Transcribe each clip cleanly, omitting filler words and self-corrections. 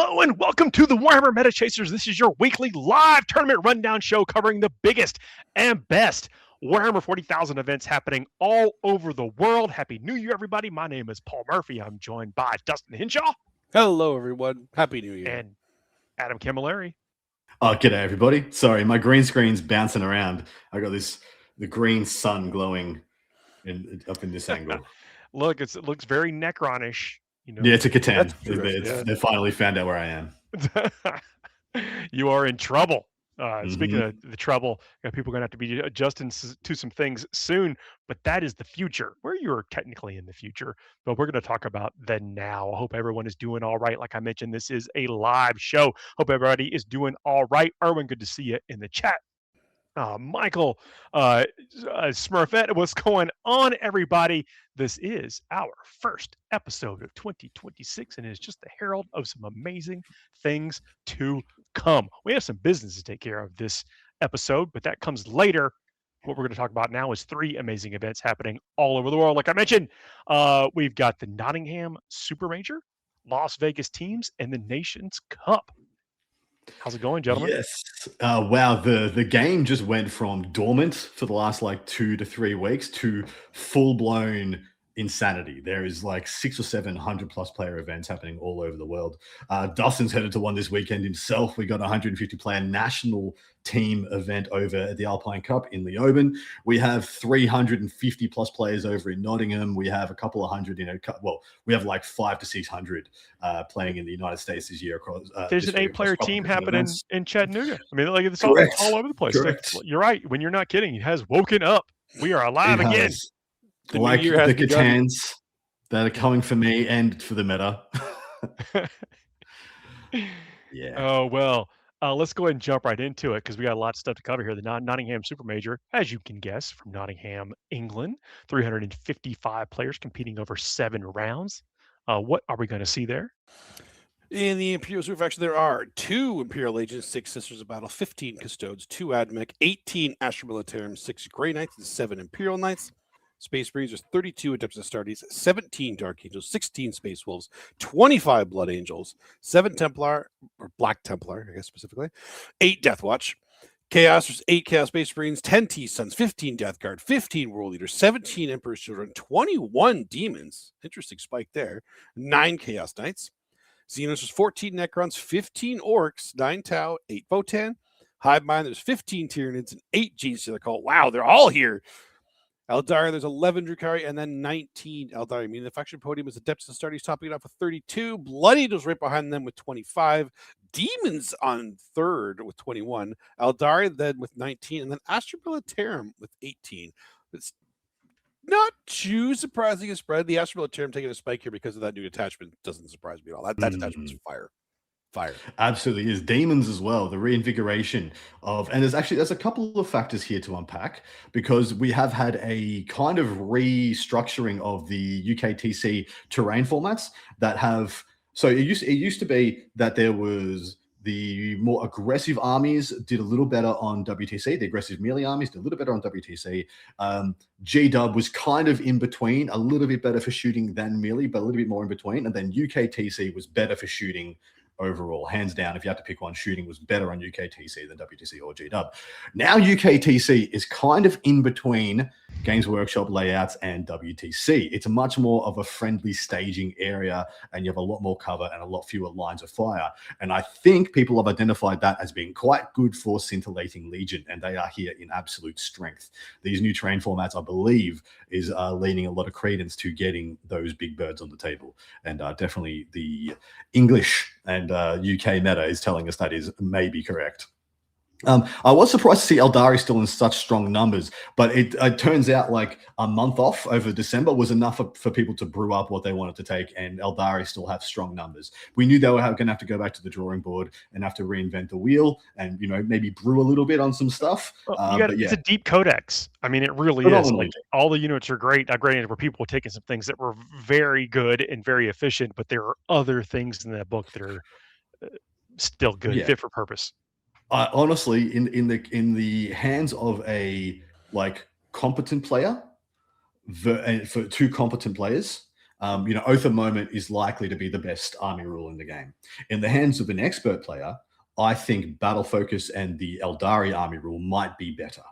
Hello and welcome to the Warhammer Meta Chasers. This is your weekly live tournament rundown show covering the biggest and best Warhammer 40,000 events happening all over the world. Happy New Year, everybody. My name is Paul Murphy. I'm joined by Dustin Henshaw. Hello, everyone. Happy New Year. And Adam Camilleri. Oh, g'day, everybody. Sorry, my green screen's bouncing around. I got the green sun glowing up in this angle. Look, it looks very Necron-ish. You know, yeah, it's a Catan. They finally found out where I am. You are in trouble. Speaking of the trouble, people are going to have to be adjusting to some things soon, but that is the future, where you're technically in the future. But we're going to talk about the now. I hope everyone is doing all right. Like I mentioned, this is a live show. Hope everybody is doing all right. Erwin, good to see you in the chat. Michael, Smurfette, what's going on, everybody? This is our first episode of 2026, and it's just the herald of some amazing things to come. We have some business to take care of this episode, but that comes later. What we're going to talk about now is 3 amazing events happening all over the world. Like I mentioned, we've got the Nottingham Super Major, Las Vegas teams, and the Nations Cup. How's it going, gentlemen? Yes. Wow, the game just went from dormant for the last 2 to 3 weeks to full-blown insanity. There is 600 or 700 plus player events happening all over the world. Dustin's headed to one this weekend himself. We got a 150 player national team event over at the Alpine Cup in Leoben. We have 350 plus players over in Nottingham. We have a couple of hundred, we have 500 to 600 playing in the United States this year. There's an 8-player team happening in Chattanooga. I mean, it's all over the place. You're right. When you're not kidding, it has woken up. We are alive again. The Catans that are coming for me and for the meta. Yeah. Oh, well, let's go ahead and jump right into it because we got a lot of stuff to cover here. The Nottingham Super Major, as you can guess, from Nottingham, England, 355 players competing over 7 rounds. What are we going to see there? In the Imperial Super Faction, there are 2 Imperial Agents, 6 Sisters of Battle, 15 Custodes, 2 Admech, 18 Astra Militarum, 6 Grey Knights, and 7 Imperial Knights. Space Marines, there's 32 Adeptus Astartes, 17 Dark Angels, 16 Space Wolves, 25 Blood Angels, 7 Templar, or Black Templar, I guess specifically, 8 Death Watch. Chaos, there's 8 Chaos Space Marines, 10 T-Suns, 15 Death Guard, 15 World Leaders, 17 Emperor's Children, 21 Demons, interesting spike there, 9 Chaos Knights. Xenos, there's 14 Necrons, 15 Orcs, 9 Tau, 8 Votan. Hive Mind, there's 15 Tyranids, and 8 Genestealer Cult. Wow, they're all here. Eldari, there's 11 Drukhari, and then 19 Eldari. Meaning the faction podium is Adeptus Astartes topping it off with 32. Blood Angels right behind them with 25. Demons on third with 21. Eldari then with 19. And then Astra Militarum with 18. It's not too surprising a spread. The Astra Militarum taking a spike here because of that new attachment doesn't surprise me at all. That attachment is fire. Absolutely is. Demons as well, the reinvigoration of, and there's a couple of factors here to unpack because we have had a kind of restructuring of the UKTC terrain formats that have, so it used to be that there was the more aggressive armies did a little better on WTC. The aggressive melee armies did a little better on WTC. G-Dub was kind of in between, a little bit better for shooting than melee, but a little bit more in between. And then UKTC was better for shooting overall. Hands down, if you had to pick one, shooting was better on UKTC than WTC or G-Dub. Now UKTC is kind of in between Games Workshop layouts and WTC. It's much more of a friendly staging area, and you have a lot more cover and a lot fewer lines of fire. And I think people have identified that as being quite good for Scintillating Legion, and they are here in absolute strength. These new terrain formats, I believe, is leaning a lot of credence to getting those big birds on the table. And definitely the English and UK meta is telling us that is maybe correct. I was surprised to see Eldari still in such strong numbers, but it turns out a month off over December was enough for people to brew up what they wanted to take, and Eldari still have strong numbers. We knew they were going to have to go back to the drawing board and have to reinvent the wheel and, maybe brew a little bit on some stuff. It's a deep codex. I mean, it really is. All the units are great. Granted, where people were taking some things that were very good and very efficient, but there are other things in that book that are still good, fit for purpose. Honestly, in the hands of a competent player, for 2 competent players, Oath of Moment is likely to be the best army rule in the game. In the hands of an expert player, I think Battle Focus and the Eldari army rule might be better.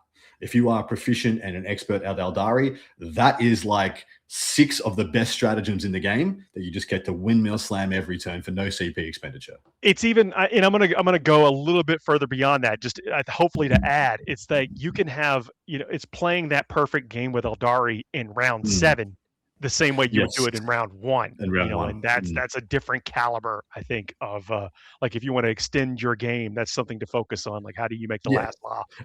If you are proficient and an expert at Eldari, that is like 6 of the best stratagems in the game that you just get to windmill slam every turn for no CP expenditure. It's even, and I'm gonna go a little bit further beyond that. Just hopefully to add, it's that you can have, it's playing that perfect game with Eldari in round 7, the same way you would do it in round 1. And that's a different caliber, I think, of like if you want to extend your game, that's something to focus on. Like how do you make the last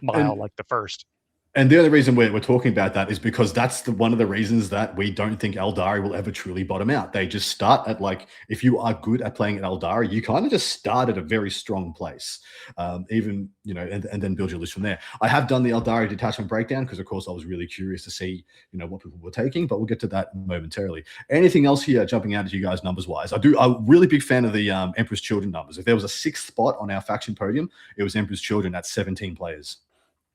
mile like the first? And the only reason we're talking about that is because that's one of the reasons that we don't think Eldari will ever truly bottom out. They just start at if you are good at playing at Eldari, you kind of just start at a very strong place, and then build your list from there. I have done the Eldari detachment breakdown because, of course, I was really curious to see, what people were taking, but we'll get to that momentarily. Anything else here jumping out at you guys numbers-wise? I'm a really big fan of the Emperor's Children numbers. If there was a 6th spot on our faction podium, it was Emperor's Children at 17 players.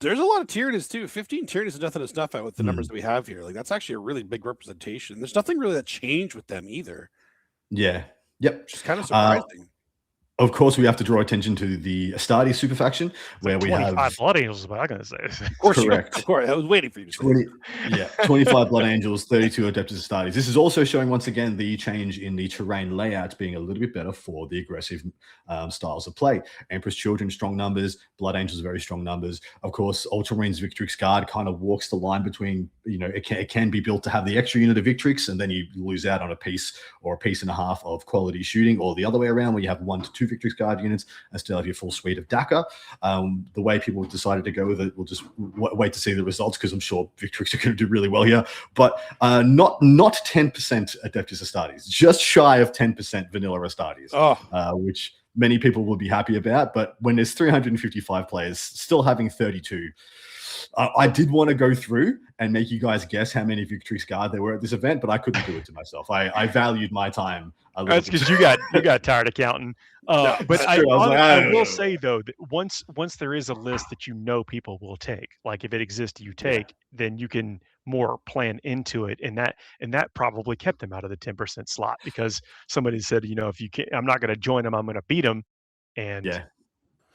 There's a lot of Tyranids too. 15 Tyranids is nothing to snuff at with the numbers that we have here. Like that's actually a really big representation. There's nothing really that changed with them either. Yeah. Yep. Which is kind of surprising. Of course, we have to draw attention to the Astartes super faction, where we have 25 Blood Angels is what I'm going to say. Of course, correct. Of course, I was waiting for you to say. 25 Blood Angels, 32 Adeptus Astartes. This is also showing once again the change in the terrain layout being a little bit better for the aggressive styles of play. Emperor's Children, strong numbers. Blood Angels, very strong numbers. Of course, Ultramarines Victrix Guard kind of walks the line between, it can be built to have the extra unit of Victrix, and then you lose out on a piece or a piece and a half of quality shooting, or the other way around, where you have 1 to 2 Victrix Guard units and still have your full suite of DACA. The way people decided to go with it, we'll just wait to see the results, because I'm sure Victrix are going to do really well here. But not 10% Adeptus Astartes, just shy of 10% vanilla Astartes, which many people will be happy about. But when there's 355 players, still having 32, I did want to go through and make you guys guess how many Victrix Guard there were at this event, but I couldn't do it to myself. I valued my time a little. That's because you got tired of counting. But I will say though that once there is a list that people will take, like if it exists, then you can more plan into it, and that probably kept them out of the 10% slot, because somebody said, if you can't, I'm not going to join them, I'm going to beat them, and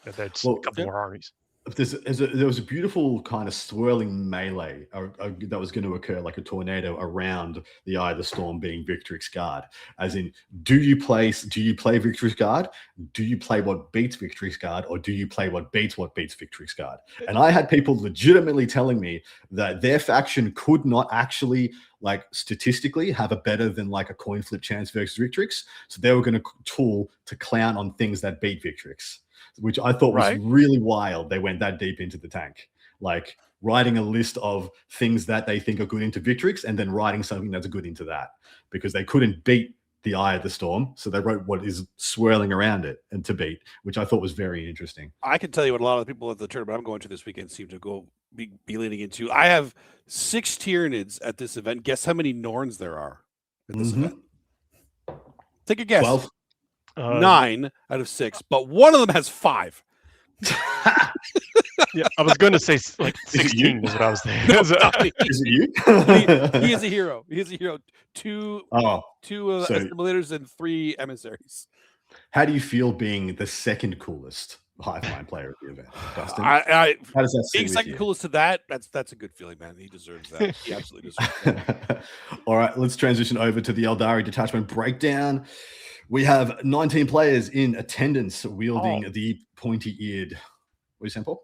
that's a couple more armies. There was a beautiful kind of swirling melee that was going to occur like a tornado around the Eye of the Storm being Victrix Guard. As in, do you play Victrix Guard? Do you play what beats Victrix Guard, or do you play what beats Victrix Guard? And I had people legitimately telling me that their faction could not actually, statistically, have a better than a coin flip chance versus Victrix. So they were going to tool to clown on things that beat Victrix, which I thought was really wild. They went that deep into the tank, writing a list of things that they think are good into Victrix, and then writing something that's good into that, because they couldn't beat the Eye of the Storm. So they wrote what is swirling around it and to beat, which I thought was very interesting. I can tell you what a lot of the people at the tournament I'm going to this weekend seem to be leaning into. I have 6 Tyranids at this event. Guess how many Norns there are at this event? Take a guess. 12. 9 out of 6, but one of them has 5. Yeah, I was going to say 16 is what I was thinking. Is it you? He is a hero. He is a hero. Two assimilators and 3 emissaries. How do you feel being the second coolest hive mind player at the event, Dustin? How does that being second coolest to that? That's a good feeling, man. He deserves that. He absolutely deserves that. All right, let's transition over to the Eldari detachment breakdown. We have 19 players in attendance wielding the pointy-eared. What are you saying, Paul?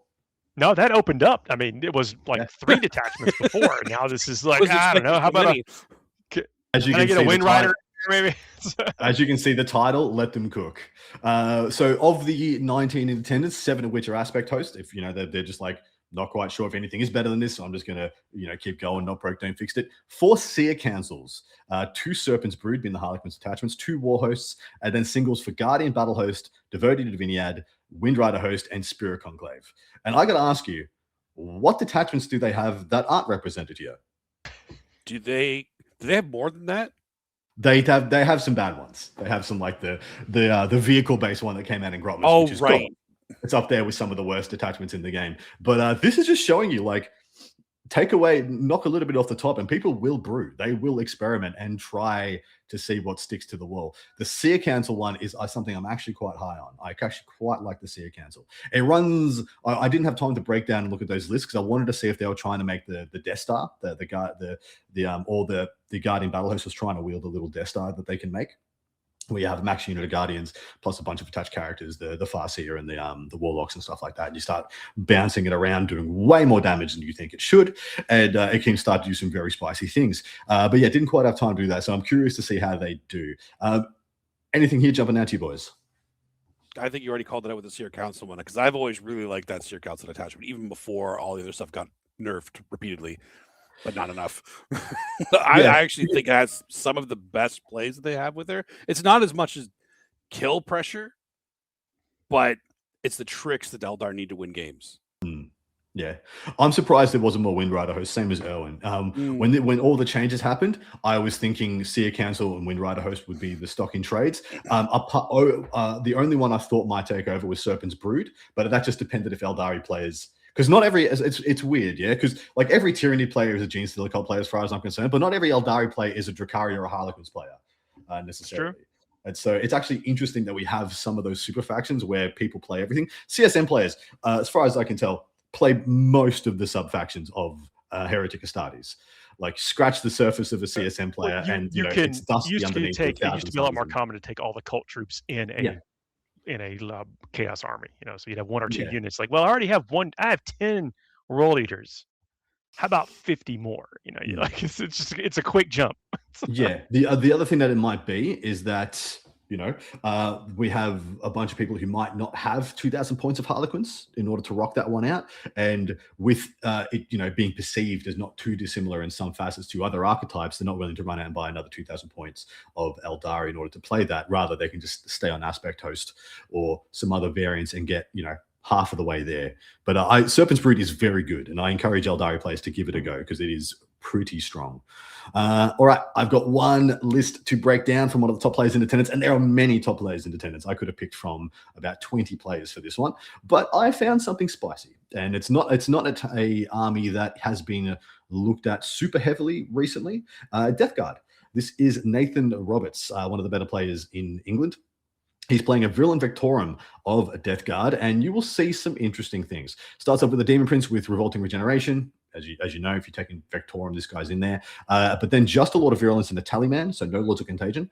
No, that opened up. I mean, it was 3 detachments before. Now this is I don't know. How about as you can get a Wind Rider? Maybe. As you can see, the title, let them cook. So of the 19 in attendance, 7 of which are aspect hosts. If they're just not quite sure if anything is better than this, so I'm just gonna keep going. Not broke, don't fixed it. 4 Seer Councils, 2 Serpent's Brood being the Harlequin's attachments, 2 War Hosts, and then singles for Guardian Battle Host, Devoted Diviniad, Wind Rider Host, and Spirit Conclave. And I got to ask you, what detachments do they have that aren't represented here? Do they have more than that? They have some bad ones. They have some the vehicle based one that came out in Grotmas. Oh, which is right. Cool. It's up there with some of the worst attachments in the game. But this is just showing you knock a little bit off the top, and people will brew. They will experiment and try to see what sticks to the wall. The Seer Council one is something I'm actually quite high on. I actually quite like the Seer Council. It runs. I didn't have time to break down and look at those lists because I wanted to see if they were trying to make the Death Star, the Guardian Battle Host was trying to wield a little Death Star that they can make. We have a max unit of Guardians plus a bunch of attached characters, the Farseer and the Warlocks and stuff like that. And you start bouncing it around, doing way more damage than you think it should, and it can start to do some very spicy things. But yeah, didn't quite have time to do that, so I'm curious to see how they do. Anything here jumping out to you, boys? I think you already called it out with the Seer Council one, because I've always really liked that Seer Council attachment, even before all the other stuff got nerfed repeatedly. But not enough. I actually think it has some of the best plays that they have with her. It's not as much as kill pressure, but it's the tricks that Eldar need to win games. Yeah, I'm surprised there wasn't more Wind Rider host, same as Erwin. When all the changes happened, I was thinking Seer Council and Wind Rider host would be the stock in trades. The only one I thought might take over was Serpent's Brood, but that just depended if Eldari players... Because not every, it's weird, yeah? Because like every Tyranny player is a Gene Stealer Cult player as far as I'm concerned, but not every Eldari player is a Drakari or a Harlequins player necessarily. True. And so it's actually interesting that we have some of those super factions where people play everything. CSM players, as far as I can tell, play most of the sub-factions of Heretic Astartes. Like scratch the surface of a CSM player it's dusty underneath. It used to be a lot more common to take all the cult troops in a chaos army, so you'd have one or two units. Like, well, I already have one. I have 10 Roll Eaters. How about 50 more? It's a quick jump. Yeah. The other thing that it might be is that we have a bunch of people who might not have 2,000 points of Harlequins in order to rock that one out. And with it, being perceived as not too dissimilar in some facets to other archetypes, they're not willing to run out and buy another 2,000 points of Eldari in order to play that. Rather, they can just stay on Aspect Host or some other variants and get, half of the way there. But Serpent's Brood is very good, and I encourage Eldari players to give it a go because it is pretty strong. All right, I've got one list to break down from one of the top players in attendance, and there are many top players in attendance. I could have picked from about 20 players for this one, but I found something spicy, and it's not a army that has been looked at super heavily recently. Death Guard. This is Nathan Roberts, one of the better players in England. He's playing a Virulent Vectorum of Death Guard, and you will see some interesting things. Starts off with a Demon Prince with Revolting Regeneration. As you know, if you're taking Vectorum, this guy's in there. But then just a Lord of Virulence and a Tallyman, so no Lords of Contagion.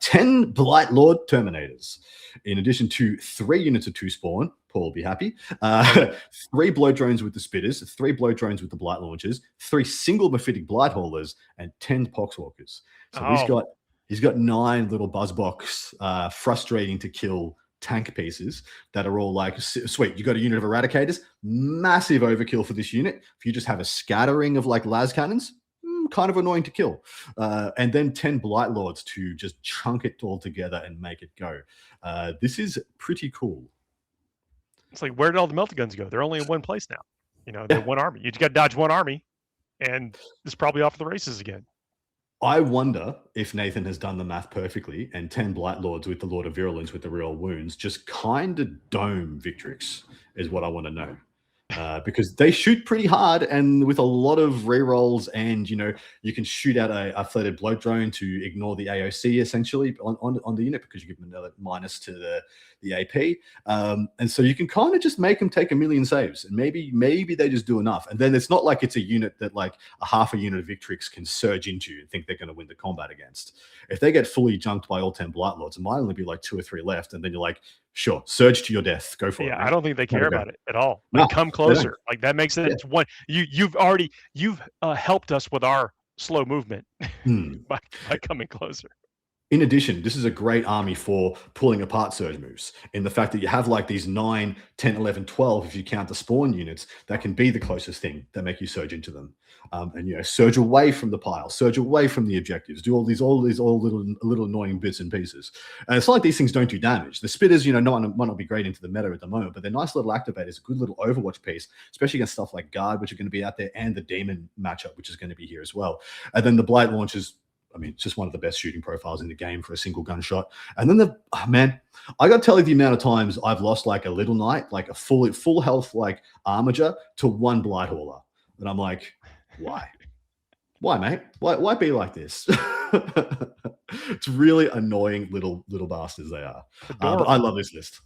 10 Blight Lord Terminators, in addition to 3 units of 2 Spawn. Paul will be happy. 3 Blow Drones with the Spitters, 3 Blow Drones with the Blight Launchers, 3 single Mephitic Blight Haulers, and 10 Poxwalkers. So he's got 9 little Buzzbox, frustrating to kill tank pieces that are all like, sweet, you got a unit of Eradicators, massive overkill for this unit. If you just have a scattering of like las cannons, kind of annoying to kill. And then 10 Blight Lords to just chunk it all together and make it go. This is pretty cool. It's like, where did all the melta guns go? They're only in one place now. They're one army. You just got to dodge one army, and it's probably off the races again. I wonder if Nathan has done the math perfectly and 10 Blight Lords with the Lord of Virulence with the real wounds just kind of dome Victrix is what I want to know. Because they shoot pretty hard and with a lot of rerolls, and you can shoot out a flooded bloat drone to ignore the AOC essentially on the unit because you give them another minus to the AP, and so you can kind of just make them take 1,000,000 saves, and maybe they just do enough, and then it's not like it's a unit that like a half a unit of Victrix can surge into and think they're going to win the combat against. If they get fully junked by all 10 Blight Lords, it might only be like 2 or 3 left, and then you're like, sure, surge to your death, go for it. Yeah, I don't think they care about it at all. Like, come closer. Like, that makes it one. You've helped us with our slow movement by coming closer. In addition, this is a great army for pulling apart surge moves, in the fact that you have like these 9, 10, 11, 12, if you count the spawn units, that can be the closest thing that make you surge into them. And surge away from the pile, surge away from the objectives, do all these little annoying bits and pieces. And it's not like these things don't do damage. The Spitters, might not be great into the meta at the moment, but they're nice little activators, a good little Overwatch piece, especially against stuff like Guard, which are going to be out there, and the Demon matchup, which is going to be here as well. And then the Blight Launchers, it's just one of the best shooting profiles in the game for a single gunshot. And then I got to tell you the amount of times I've lost like a Little Knight, like a full health like Armiger to 1 Blight Hauler. And I'm like, why? Why, mate? Why be like this? It's really annoying little bastards they are. But I love this list.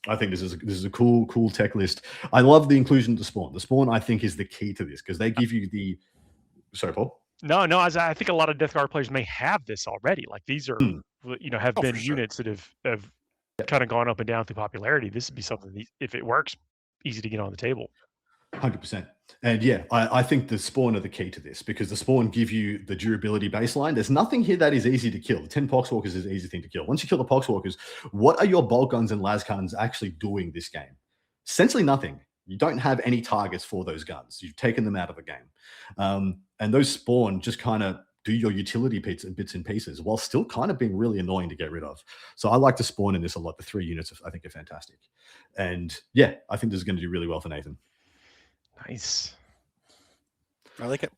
I think this is a cool tech list. I love the inclusion of the spawn. The spawn, I think, is the key to this because they give you the. Sorry, Paul. No, I think a lot of Death Guard players may have this already. Like these are, have been units that have kind of gone up and down through popularity. This would be something that, if it works, easy to get on the table. 100%. And yeah, I think the spawn are the key to this because the spawn give you the durability baseline. There's nothing here that is easy to kill. The 10 Poxwalkers is an easy thing to kill. Once you kill the Poxwalkers, what are your bolt guns and lasguns actually doing this game? Essentially nothing. You don't have any targets for those guns. You've taken them out of the game. And those spawn just kind of do your utility bits and pieces while still kind of being really annoying to get rid of. So I like to spawn in this a lot. The 3 units I think are fantastic. And yeah, I think this is going to do really well for Nathan. Nice. I like it.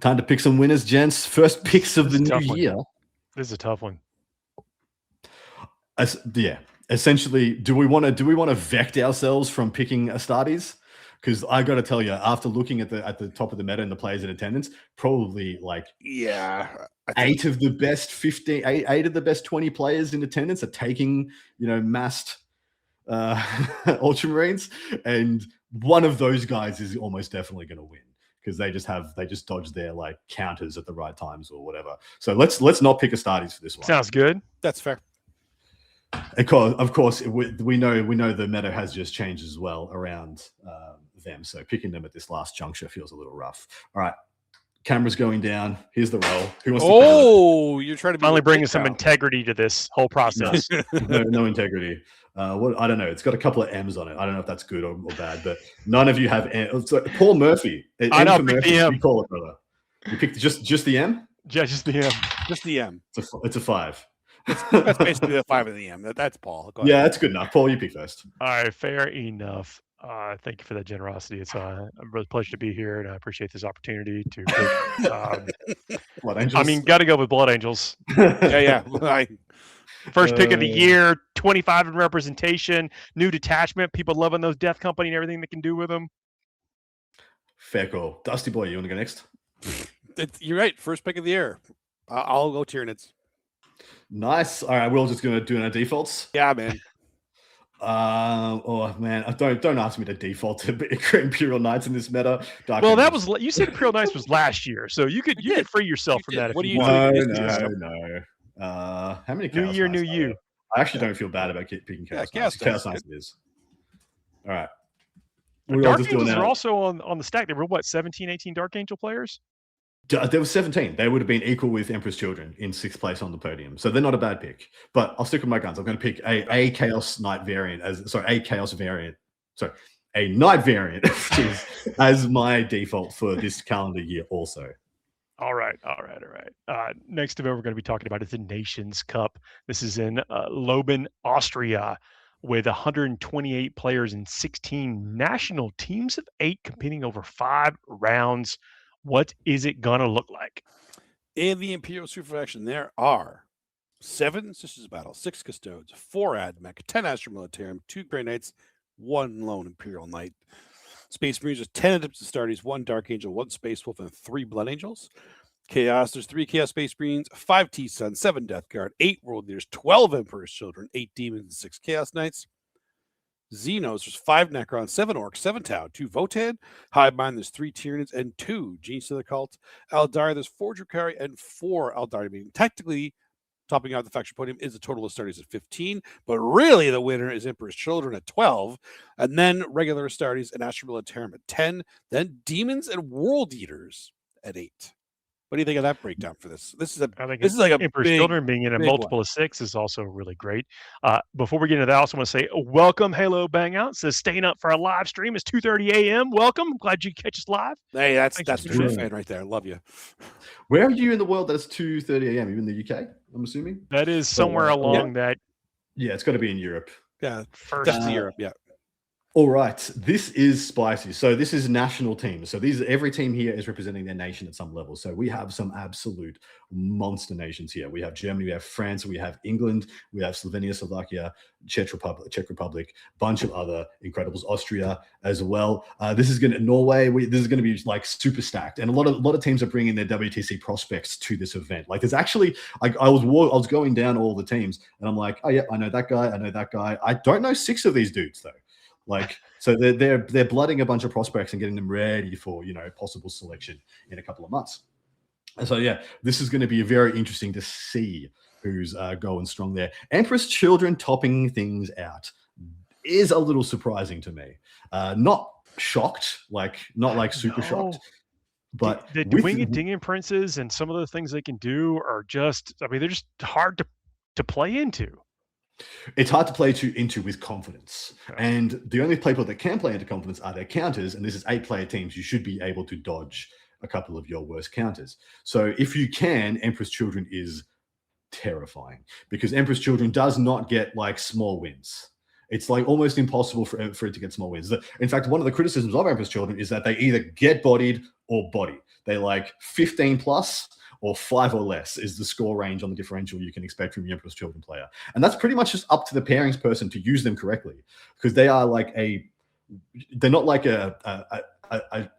Time to pick some winners, gents. First picks of the new year. This is a tough one. Essentially, do we want to vect ourselves from picking Astartes? Because I got to tell you, after looking at the top of the meta and the players in attendance, probably like 8 of the best 15, 8 of the best 20 players in attendance are taking massed Ultramarines, and one of those guys is almost definitely going to win because they just dodge their like counters at the right times or whatever. So let's not pick Astartes for this one. Sounds good. That's fair. Of course, we know the meta has just changed as well around them. So picking them at this last juncture feels a little rough. All right, camera's going down. Here's the roll. Who wants to you're trying to finally bringing some integrity to to this whole process. No integrity. What I don't know. It's got a couple of M's on it. I don't know if that's good or bad, but none of you have M. So Paul Murphy. I know. Pick the M. You call it, brother. You picked just the M. Yeah, just the M. Just the M. It's a 5. That's basically the 5 of the M. That's Paul. Yeah, that's good enough. Paul, you pick first. All right, fair enough. Thank you for that generosity. It's a real pleasure to be here, and I appreciate this opportunity to pick. Blood Angels? I mean, got to go with Blood Angels. Yeah. First pick of the year, 25 in representation, new detachment. People loving those Death Company and everything they can do with them. Fair call. Dusty boy, you want to go next? You're right. First pick of the year. I'll go Tyranids. Nice. All right, we're all just going to do our defaults. Yeah, man. Oh man, don't ask me to default to Imperial Knights in this meta. Well, that was you said Imperial Knights was last year, so you could free yourself from that. What do you No. How many? New year, new you. I actually don't feel bad about picking Chaos Knights. Chaos Knights it is. All right. Dark Angels are also on the stack. There were 17, 18 Dark Angel players? There was 17. They would have been equal with Emperor's Children in 6th place on the podium. So they're not a bad pick. But I'll stick with my guns. I'm going to pick a Chaos Knight variant a Knight variant as my default for this calendar year also. All right. Next event we're going to be talking about is the Nations Cup. This is in Leoben, Austria, with 128 players and 16 national teams of 8 competing over 5 rounds. What is it going to look like? In the Imperial Super Faction, there are 7 Sisters of Battle, 6 Custodes, 4 Admech, 10 Astra Militarum, 2 Grey Knights, 1 Lone Imperial Knight. Space Marines, 10 Adeptus Astartes, 1 Dark Angel, 1 Space Wolf, and 3 Blood Angels. Chaos, there's 3 Chaos Space Marines, 5 T-Sun, 7 Death Guard, 8 World Leaders, 12 Emperor's Children, 8 Demons, and 6 Chaos Knights. Xenos, there's 5 Necrons, 7 Orcs, 7 Tau, 2 Votan. Hive Mind, there's 3 Tyranids and 2 Genius of the Cult. Eldari, there's 4 Drukhari and 4 Eldari. I mean, technically, topping out the faction podium is a total of Astartes at 15, but really the winner is Emperor's Children at 12, and then regular Astartes and Astra Militarum at 10, then Demons and World Eaters at 8. What do you think of that breakdown for this? This is like a Emperor's Children being in a multiple of 6 is also really great. Before we get into that, I also want to say welcome, Halo Bang Out. Says staying up for a live stream. It's 2:30 a.m. Welcome. I'm glad you catch us live. Hey, that's a true fan right there. I love you. Where are you in the world that's 2:30 a.m.? Are you in the UK? I'm assuming that is somewhere along that. Yeah, it's got to be in Europe. Yeah, first to Europe. Yeah. All right, this is spicy. So this is national teams. So every team here is representing their nation at some level. So we have some absolute monster nations here. We have Germany, we have France, we have England, we have Slovenia, Slovakia, Czech Republic, bunch of other incredibles, Austria as well. This is going to Norway. This is going to be like super stacked, and a lot of teams are bringing their WTC prospects to this event. Like there's actually, I was going down all the teams, and I'm like, oh yeah, I know that guy, I know that guy. I don't know 6 of these dudes though. Like, so they're blooding a bunch of prospects and getting them ready for, possible selection in a couple of months. And so, yeah, this is going to be very interesting to see who's going strong there. Empress Children topping things out is a little surprising to me. Not shocked, not like super shocked. But the Winged Dinging Princes and some of the things they can do are just, I mean, they're just hard to play into. It's hard to play into with confidence. And the only people that can play into confidence are their counters. And this is 8-player teams. You should be able to dodge a couple of your worst counters. So if you can, Empress Children is terrifying because Empress Children does not get like small wins. It's like almost impossible for it to get small wins. In fact, one of the criticisms of Empress Children is that they either get bodied or body. They like 15 plus or 5 or less is the score range on the differential you can expect from your Empress Children player. And that's pretty much just up to the pairings person to use them correctly because they are like they're not like a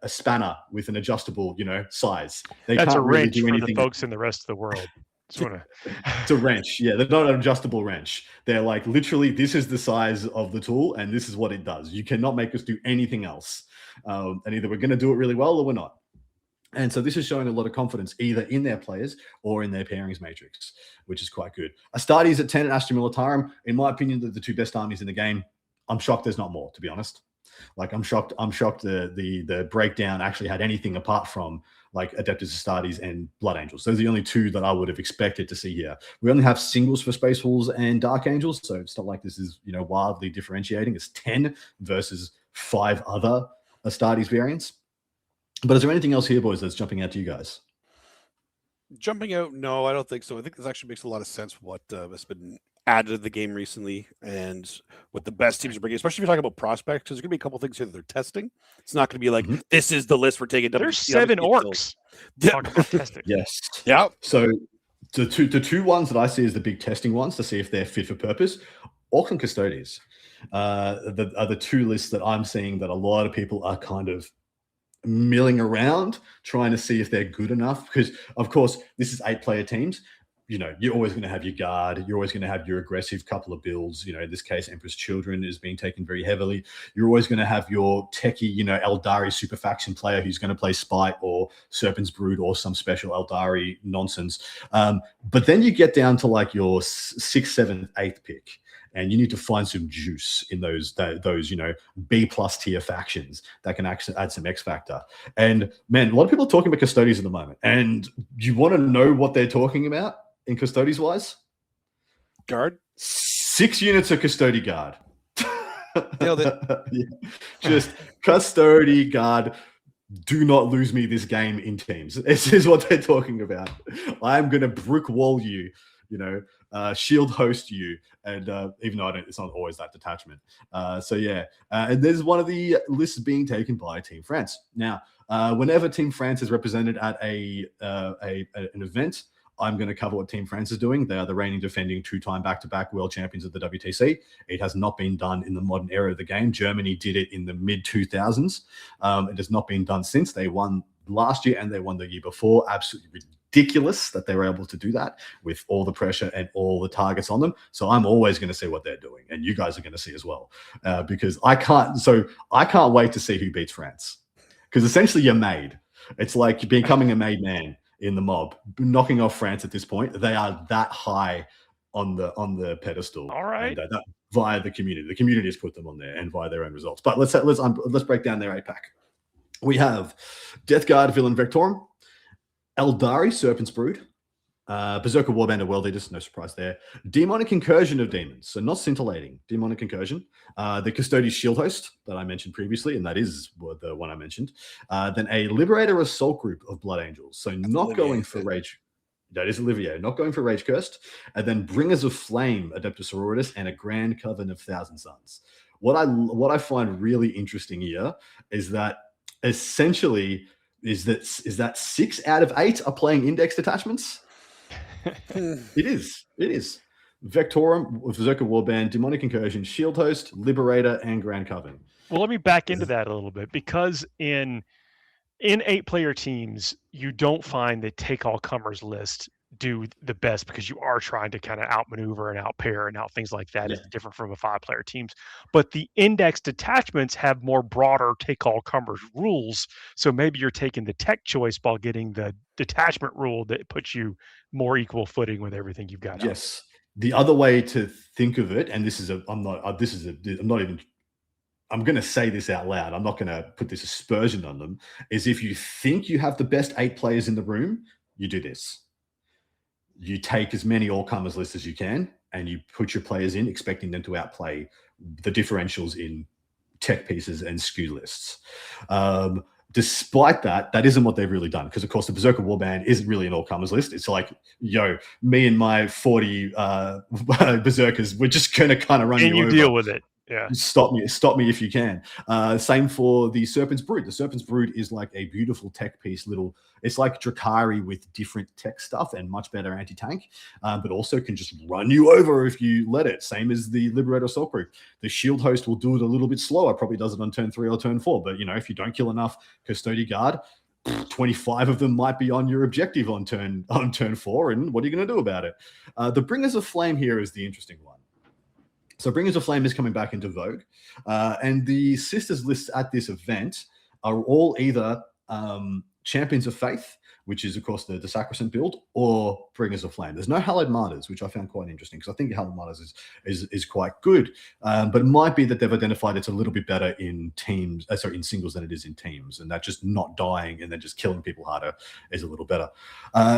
spanner with an adjustable, size. That's a wrench really for the folks in the rest of the world. It's a wrench. Yeah, they're not an adjustable wrench. They're like literally, this is the size of the tool and this is what it does. You cannot make us do anything else. And either we're going to do it really well or we're not. And so this is showing a lot of confidence either in their players or in their pairings matrix, which is quite good. Astartes at 10 at Astra Militarum. In my opinion, they're the 2 best armies in the game. I'm shocked there's not more, to be honest. Like I'm shocked the breakdown actually had anything apart from like Adeptus Astartes and Blood Angels. Those are the only 2 that I would have expected to see here. We only have singles for Space Wolves and Dark Angels, so it's not like this is, wildly differentiating. It's 10 versus 5 other Astartes variants. But is there anything else here, boys, that's jumping out to you guys? Jumping out? No, I don't think so. I think this actually makes a lot of sense what has been added to the game recently and what the best teams are bringing, especially if you're talking about prospects, because there's going to be a couple things here that they're testing. It's not going to be like, this is the list we're taking. There's 7 orcs. Yes. Yeah. So the two ones that I see as the big testing ones to see if they're fit for purpose, Orcs and Custodians are the 2 lists that I'm seeing that a lot of people are kind of milling around trying to see if they're good enough because of course this is 8-player teams. You're always going to have your guard, you're always going to have your aggressive couple of builds. In this case Empress Children is being taken very heavily. You're always going to have your techie Eldari super faction player who's going to play Spite or Serpent's Brood or some special Eldari nonsense, but then you get down to like your 6th, 7th, 8th pick. And you need to find some juice in those B+ tier factions that can actually add some X factor. And man, a lot of people are talking about Custodians at the moment. And you want to know what they're talking about in Custodians wise? Guard? 6 units of Custody Guard. Nailed it. Yeah. Just Custody Guard. Do not lose me this game in teams. This is what they're talking about. I'm going to brick wall you. Shield host you, and even though it's not always that detachment. And there's one of the lists being taken by Team France. Now, whenever Team France is represented at an event, I'm going to cover what Team France is doing. They are the reigning, defending, 2-time back-to-back world champions of the WTC. It has not been done in the modern era of the game. Germany did it in the mid-2000s. It has not been done since. They won last year and they won the year before. Absolutely ridiculous that they were able to do that with all the pressure and all the targets on them. So I'm always going to see what they're doing, and you guys are going to see as well, because I can't wait to see who beats France, because essentially you're made. It's like becoming a made man in the mob, knocking off France at this point. They are that high on the pedestal. All right, and, via the community. The community has put them on there and via their own results. But let's break down their 8-pack. We have Death Guard Villain Vectorum, Eldari Serpent's Brood, Berserker Warband World Eaters, no surprise there. Demonic Incursion of Demons, so not scintillating. Demonic Incursion. The Custodian Shield Host that I mentioned previously, and that is the one I mentioned. Then a Liberator Assault Group of Blood Angels, so that's not Olivier, going for Rage. That is Olivier, not going for Rage Cursed. And then Bringers of Flame, Adeptus Sororitas, and a Grand Coven of Thousand Suns. what I find really interesting here is that essentially is that 6 out of 8 are playing index detachments. It is. Vectorum, Berserker Warband, Demonic Incursion, Shield Host, Liberator, and Grand Coven. Well, let me back into that a little bit, because in 8-player teams, you don't find the take all comers list do the best, because you are trying to kind of outmaneuver and outpair and out things like that. Yeah. Is different from a 5-player teams. But the index detachments have more broader take all comers rules. So maybe you're taking the tech choice while getting the detachment rule that puts you more equal footing with everything you've got. Yes. The other way to think of it, and I'm going to say this out loud. I'm not going to put this aspersion on them, is if you think you have the best 8 players in the room, you do this. You take as many all-comers lists as you can, and you put your players in, expecting them to outplay the differentials in tech pieces and SKU lists. Despite that, that isn't what they've really done, because, of course, the Berserker Warband isn't really an all-comers list. It's like, me and my 40 Berserkers, we're just going to kind of run you over. And you deal with it. Yeah. Stop me if you can. Same for the Serpent's Brood. The Serpent's Brood is like a beautiful tech piece. It's like Drakari with different tech stuff and much better anti-tank, but also can just run you over if you let it. Same as the Liberator Assault Group. The Shield Host will do it a little bit slower. Probably does it on turn 3 or turn 4. But if you don't kill enough Custodian Guard, 25 of them might be on your objective on turn 4. And what are you going to do about it? The Bringers of Flame here is the interesting one. So Bringers of Flame is coming back into vogue. And the sisters lists at this event are all either Champions of Faith, which is, of course, the Sacrosanct build, or Bringers of Flame. There's no Hallowed Martyrs, which I found quite interesting, because I think Hallowed Martyrs is quite good. But it might be that they've identified it's a little bit better in in singles than it is in teams, and that just not dying and then just killing people harder is a little better.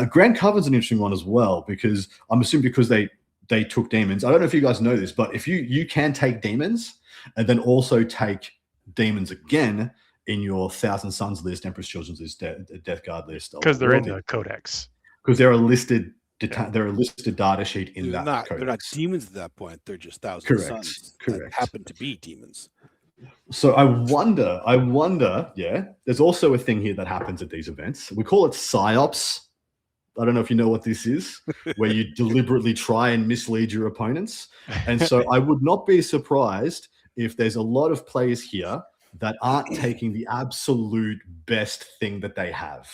Grand Coven's an interesting one as well, because I'm assuming because they took demons. I don't know if you guys know this, but if you can take demons and then also take demons again in your Thousand Suns list, Emperor's Children's list, Death Guard list, because they're in the codex. Because they're a listed data sheet in that codex. They're not demons at that point. They're just Thousand Suns. Correct. That happen to be demons. So I wonder. Yeah, there's also a thing here that happens at these events. We call it psyops. I don't know if you know what this is, where you deliberately try and mislead your opponents. And so I would not be surprised if there's a lot of players here that aren't taking the absolute best thing that they have.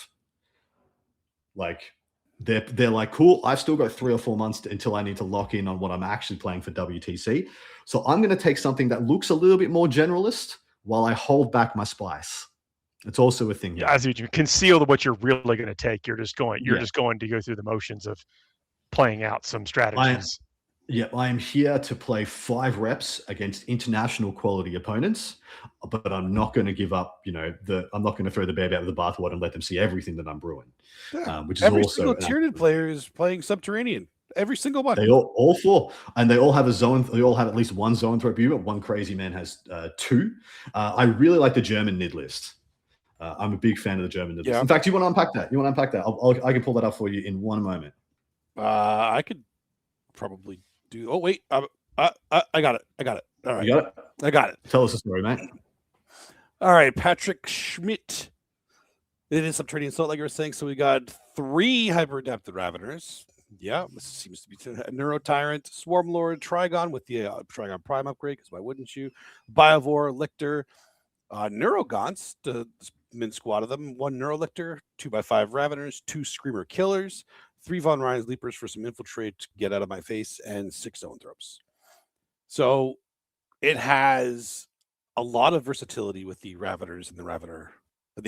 Like, they're like, cool, I've still got 3 or 4 months until I need to lock in on what I'm actually playing for WTC. So I'm going to take something that looks a little bit more generalist while I hold back my spice. It's also a thing. Yeah, as you conceal what you're really going to take. You're just going to go through the motions of playing out some strategies. I am here to play 5 reps against international quality opponents, but I'm not going to give up. I'm not going to throw the baby out of the bathwater and let them see everything that I'm brewing. Yeah. Which is every also single Tyranid player is playing Subterranean. Every single one. They all 4, and they all have a zone. They all have at least 1 zone threat unit. One crazy man has 2. I really like the German NID list. I'm a big fan of the German NID list. In fact, you want to unpack that? I can pull that up for you in one moment. I could probably do. Oh wait, I got it. All right, you got it. I got it. Tell us a story, mate. All right, Patrick Schmidt. It is Subterranean Assault, like you were saying. So we got 3 Hyper Adapted Raveners. Yeah, this seems to be a Neuro Tyrant, Swarm Lord, Trigon with the Trigon Prime upgrade, because why wouldn't you? Biovore, Lictor, Neurogons, the min squad of them, 1 Neurolictor, 2x5 Raveners, 2 Screamer Killers, 3 Von Ryan's Leapers for some infiltrate to get out of my face, and 6 Zoanthropes. So it has a lot of versatility with the Raveners and the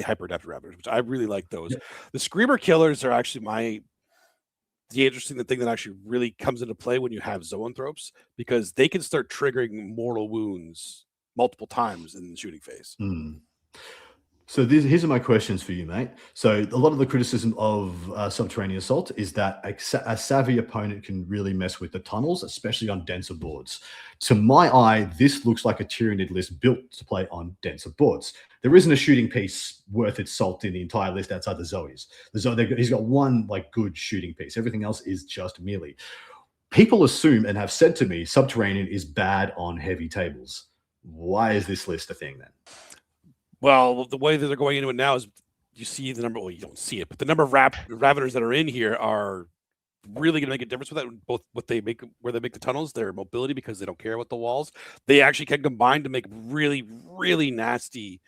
Hyper Adapted Raveners, which I really like those. Yeah. The Screamer Killers are actually the interesting thing that actually really comes into play when you have Zoanthropes, because they can start triggering mortal wounds multiple times in the shooting phase. So here's my questions for you, mate. So a lot of the criticism of Subterranean Assault is that a savvy opponent can really mess with the tunnels, especially on denser boards. To my eye, this looks like a Tyranid list built to play on denser boards. There isn't a shooting piece worth its salt in the entire list outside the Zoes. He's got 1 good shooting piece. Everything else is just melee. People assume and have said to me, Subterranean is bad on heavy tables. Why is this list a thing then? Well, the way that they're going into it now is you see the number. Well, you don't see it, but the number of Ravagers that are in here are really going to make a difference with that. Both where they make the tunnels, their mobility, because they don't care about the walls. They actually can combine to make really, really nasty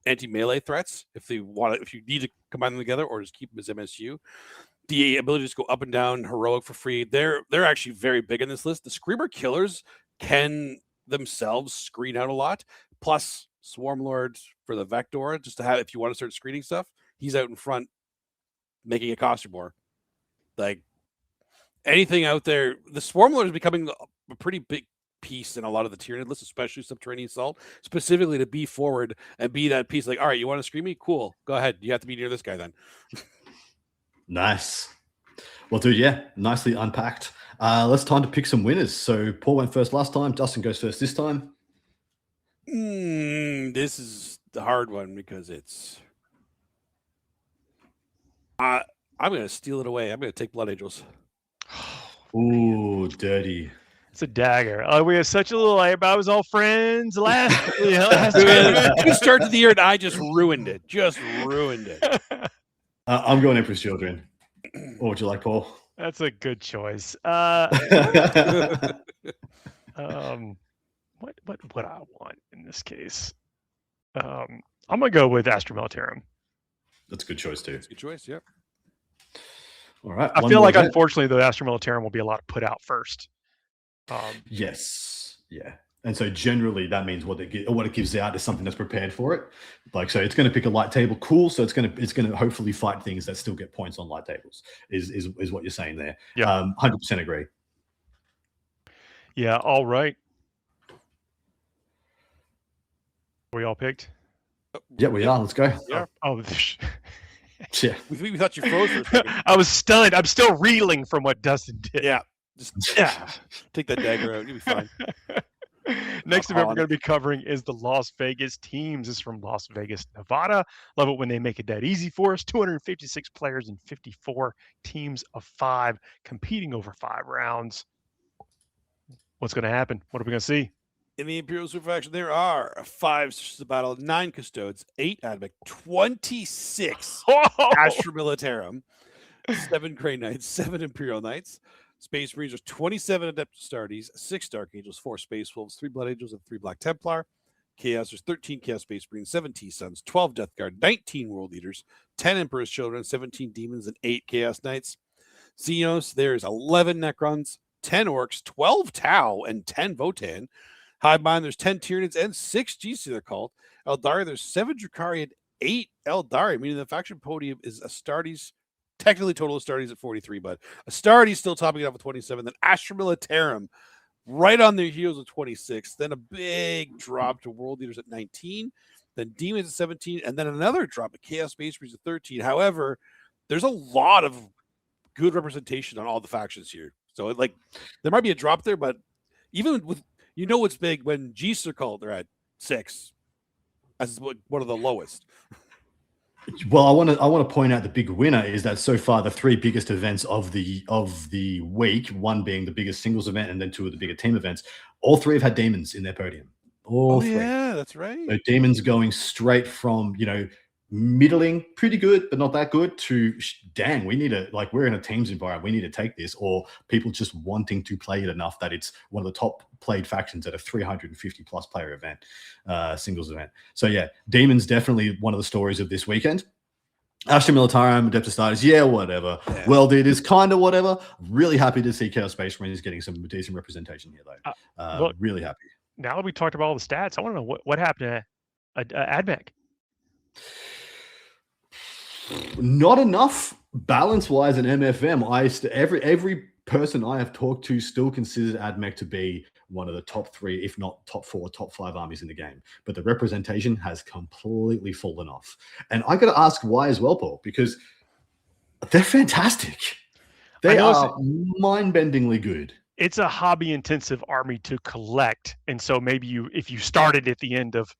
anti-melee threats if they want it, if you need to combine them together, or just keep them as MSU. The ability to just go up and down heroic for free. They're actually very big in this list. The Screamer Killers can themselves screen out a lot. Plus Swarmlord for the Vector, just to have if you want to start screening stuff, he's out in front making a costume war. Like anything out there, the Swarmlord is becoming a pretty big piece in a lot of the Tyranid lists, especially Subterranean Assault, specifically to be forward and be that piece. Like, all right, you want to screen me? Cool, go ahead. You have to be near this guy then. Nice. Well, dude, yeah, nicely unpacked. Let's time to pick some winners. So Paul went first last time. Dustin goes first this time. This is the hard one because it's. I'm going to steal it away. I'm going to take Blood Angels. Ooh, dirty. It's a dagger. We have such a little. I was all friends last. Good start to the year, and I just ruined it. I'm going Emperor's Children. What would you like, Paul? That's a good choice. What I want in this case? I'm gonna go with Astra Militarum. That's a good choice too. That's a good choice. Yep. All right. I feel like, unfortunately, the Astra Militarum will be a lot put out first. Yes. Yeah. And so generally that means what it gives out is something that's prepared for it. Like, so it's going to pick a light table. Cool. So it's going to hopefully fight things that still get points on light tables is what you're saying there. Yeah. 100% agree. Yeah. All right. We all picked? Yeah, we are. Let's go. Yeah. Oh, yeah. We thought you froze for a second. I was stunned. I'm still reeling from what Dustin did. Yeah. Just take that dagger out. You'll be fine. Next event we're going to be covering is the Las Vegas teams. This is from Las Vegas, Nevada. Love it when they make it that easy for us. 256 players and 54 teams of 5 competing over 5 rounds. What's going to happen? What are we going to see? In the Imperial Super Faction, there are 5 Sisters of Battle, 9 Custodes, 8 Admech, 26 Astra Militarum, 7 Grey Knights, 7 Imperial Knights, Space Marines, 27 Adept Astartes, 6 Dark Angels, 4 Space Wolves, 3 Blood Angels, and 3 Black Templar. Chaos, there's 13 Chaos Space Marines, 7 T-Suns, 12 Death Guard, 19 World Eaters, 10 Emperor's Children, 17 Demons, and 8 Chaos Knights. Xenos, there's 11 Necrons, 10 Orcs, 12 Tau, and 10 Votan. Highbind, there's 10 Tyranids and 6 GC they're called. Eldari, there's 7 Drukhari and 8 Eldari, meaning the faction podium is Astartes. Technically, total Astartes at 43, but Astartes still topping it up with 27. Then Astra Militarum right on their heels with 26. Then a big drop to World Eaters at 19. Then Demons at 17. And then another drop at Chaos Space Marines at 13. However, there's a lot of good representation on all the factions here. So, there might be a drop there, but even with, what's big when G's are called, they're at 6. As one of the lowest. Well, I want to point out the big winner is that so far the 3 biggest events of the week, one being the biggest singles event and then 2 of the bigger team events, all 3 have had demons in their podium. All 3. Yeah, that's right. So demons going straight from middling, pretty good, but not that good, to dang, we need to, we're in a teams environment, we need to take this, or people just wanting to play it enough that it's one of the top played factions at a 350 plus player event, singles event. So yeah, demons definitely one of the stories of this weekend. Astra Militarum, Adept Astartes, yeah, whatever. Yeah. World Eaters, kind of whatever. Really happy to see Chaos Space Marines getting some decent representation here, though. Really happy. Now that we talked about all the stats, I want to know what happened to Admech. Not enough balance-wise in MFM. Every person I have talked to still considers Admech to be one of the top 3, if not top 4, top 5 armies in the game. But the representation has completely fallen off. And I got to ask why as well, Paul, because they're fantastic. They are mind-bendingly good. It's a hobby-intensive army to collect. And so maybe if you started at the end of,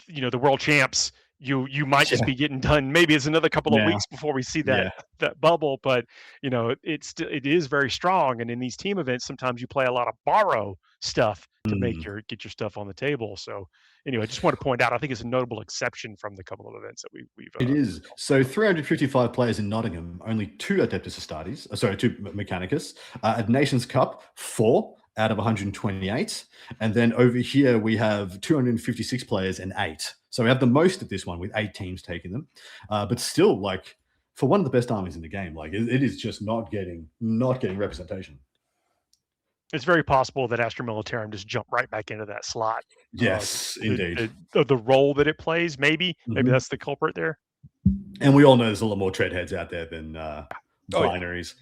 the world champs, you might just be getting done. Maybe it's another couple of weeks before we see that bubble, but it is very strong. And in these team events, sometimes you play a lot of borrow stuff to get your stuff on the table. So anyway, I just want to point out, I think it's a notable exception from the couple of events that we've. It is. So 355 players in Nottingham, only 2 Adeptus Astartes, 2 Mechanicus. At Nations Cup, 4 out of 128. And then over here, we have 256 players and 8. So we have the most of this one with 8 teams taking them. But still, like, for one of the best armies in the game, like it is just not getting representation. It's very possible that Astra Militarum just jumped right back into that slot. Yes, indeed. The role that it plays, maybe that's the culprit there. And we all know there's a lot more treadheads out there than binaries.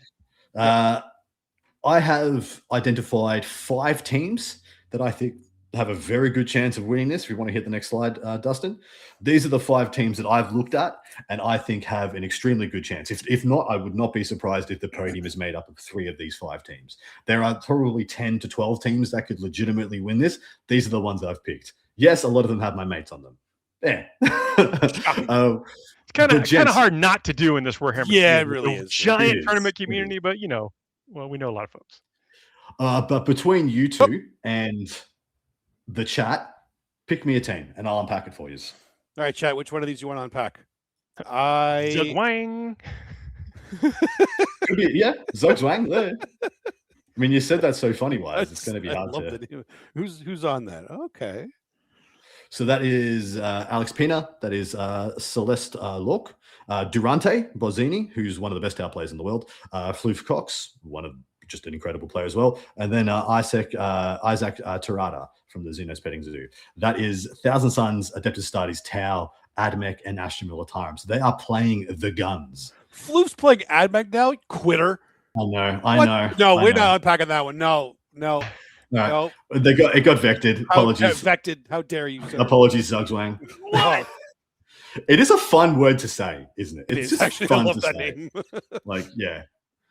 I have identified 5 teams that I think have a very good chance of winning this. If you want to hit the next slide, Dustin. These are the 5 teams that I've looked at and I think have an extremely good chance. If not, I would not be surprised if the podium is made up of 3 of these 5 teams. There are probably 10 to 12 teams that could legitimately win this. These are the ones that I've picked. Yes, a lot of them have my mates on them. Yeah. It's kind of hard not to do in this Warhammer. Yeah, it really is. Giant tournament community, but well, we know a lot of folks. But between you two and the chat, pick me a team and I'll unpack it for you. All right, chat. Which one of these you want to unpack? Zugwang. Zugwang. There. I mean, you said that so funny wise. It's going to be hard to. Who's on that? Okay. So that is Alex Pina. That is Celeste Locke. Durante Bozzini, who's one of the best tower players in the world. Floof Cox, just an incredible player as well. And then Isaac Terada from the Xenos Petting Zoo. That is Thousand Suns, Adeptus Astartes, Tau, Admech, and Astra Militarum. So they are playing the guns. Floof's playing Admech now? Quitter. I know. No, we're not unpacking that one. No. No. It got vected. Apologies. Vected. How dare you, sir? Apologies, Zugzwang. What? It is a fun word to say, isn't it? It's just actually fun I love to that say. name. Like, yeah.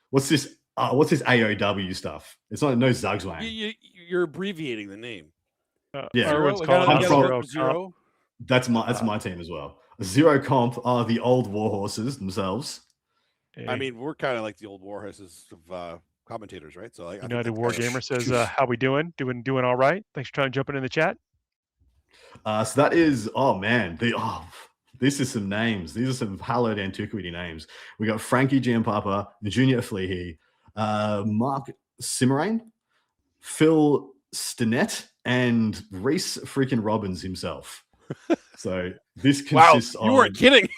What's this AOW stuff? It's not no Zugzwang. You're abbreviating the name. Everyone's calling Zero. That's my team as well. Zero Comp are the old war horses themselves. I mean, we're kind of like the old war horses of commentators, right? So United Wargamer says, how we doing? Doing all right. Thanks for trying to jump in the chat. So that is, this is some names. These are some hallowed antiquity names. We got Frankie Giampapa, Junior Fleehey, Mark Simmerane, Phil Stinnett, and Reese freaking Robbins himself. So this consists of. You weren't kidding.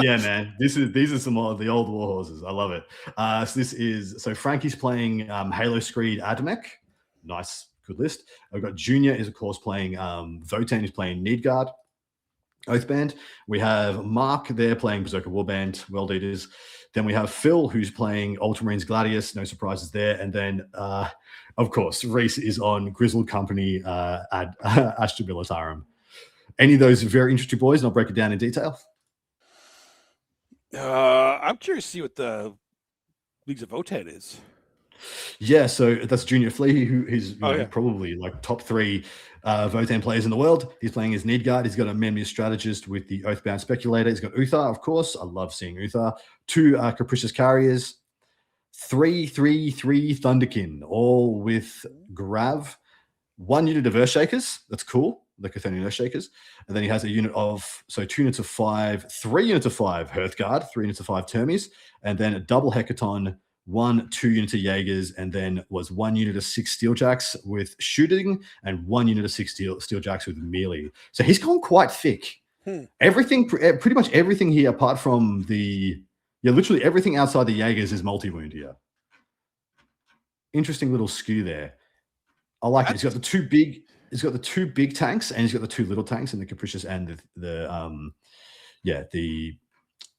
Yeah, man. These are some of the old war horses. I love it. So Frankie's playing Halo Screed Admech. Nice, good list. I've got Junior is of course playing Votan is playing Needguard, Oathband. We have Mark there playing Berserker Warband, World Eaters. Then we have Phil who's playing Ultramarines Gladius. No surprises there. And then of course Reese is on Grizzled Company at Astra Militarum. Any of those very interesting boys, and I'll break it down in detail. I'm curious to see what the Leagues of Votan is. Yeah, so that's Junior Fleehey, who is probably like top 3 Votan players in the world. He's playing as Needguard. He's got a Memnus strategist with the Oathbound Speculator. He's got Uthar, of course. I love seeing Uthar. 2 Capricious Carriers. 3 Thunderkin, all with Grav. 1 unit of Earthshakers. That's cool. The Chthonian Earthshakers. And then he has a unit of, 2 units of 5, 3 units of 5 Hearthguard, 3 units of 5 Termies, and then a double Hecaton, 2 units of Jaegers, and then was 1 unit of 6 Steeljacks with shooting and 1 unit of 6 Steeljacks with melee. So he's gone quite thick. Everything, pretty much everything here, apart from literally everything outside the Jaegers is multi-wound here. Interesting little skew there. I like it. He's got the 2 big. He's got the 2 big tanks, and he's got the 2 little tanks in the Capricious and the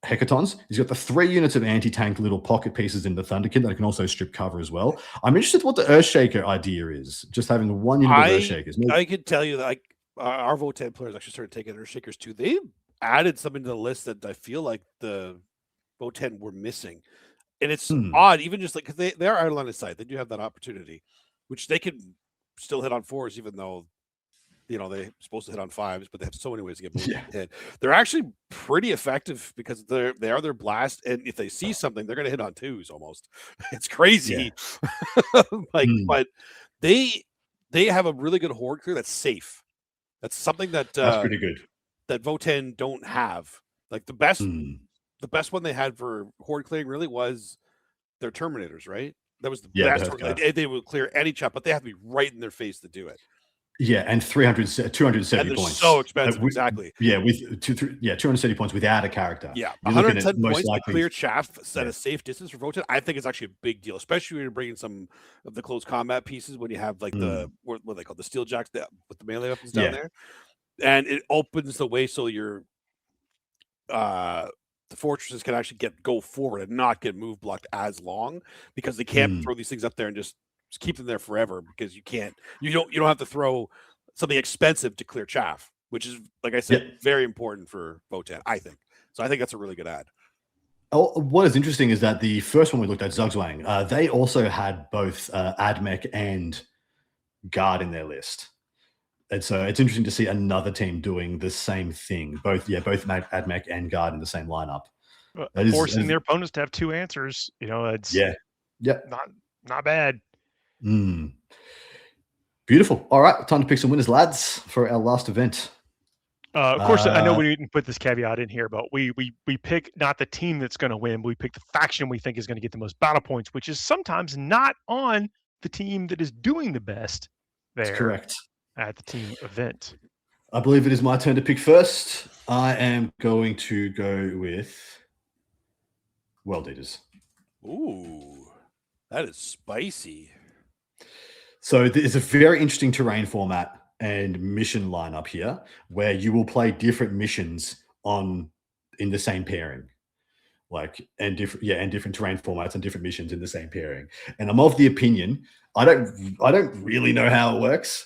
Hecatons. He's got the 3 units of anti-tank little pocket pieces in the Thunderkin that can also strip cover as well. I'm interested what the Earthshaker idea is. Just having 1 unit of Earthshakers. I could tell you that our Votan players actually started taking Earthshakers too. They added something to the list that I feel like the Votan were missing. And it's odd, even just like, because they are out of line of sight. They do have that opportunity, which they can still hit on 4s, even though they're supposed to hit on 5s, but they have so many ways to get movement to hit. They're actually pretty effective because they are their blast, and if they see something, they're going to hit on 2s almost. It's crazy. But they have a really good horde clear that's safe. That's something that's pretty good. That Votann don't have. Like the best one they had for horde clearing really was their Terminators, right? That was the best. They would clear any chop, but they have to be right in their face to do it. Yeah, and 270 points. So expensive, exactly. Yeah, with 270 points without a character. Yeah, 110 points to clear chaff at a safe distance for Votann. I think it's actually a big deal, especially when you're bringing some of the close combat pieces when you have like what they call the steel jacks with the melee weapons down there, and it opens the way so your the fortresses can actually go forward and not get move blocked as long because they can't throw these things up there and just keep them there forever because you don't have to throw something expensive to clear chaff, which is, like I said, very important for Votann, I think. So I think that's a really good ad. Oh, what is interesting is that the first one we looked at, Zugzwang, they also had both AdMech and Guard in their list. And so it's interesting to see another team doing the same thing. Both AdMech and Guard in the same lineup. Forcing their opponents to have 2 answers. It's not bad. Beautiful. All right, time to pick some winners, lads, for our last event. Of course, I know we didn't put this caveat in here, but we pick not the team that's going to win. We pick the faction we think is going to get the most battle points, which is sometimes not on the team that is doing the best there. That's correct. At the team event. I believe it is my turn to pick first. I am going to go with World Eaters. Ooh, that is spicy. So it's a very interesting terrain format and mission lineup here, where you will play different missions in the same pairing, and different terrain formats and different missions in the same pairing. And I'm of the opinion I don't really know how it works,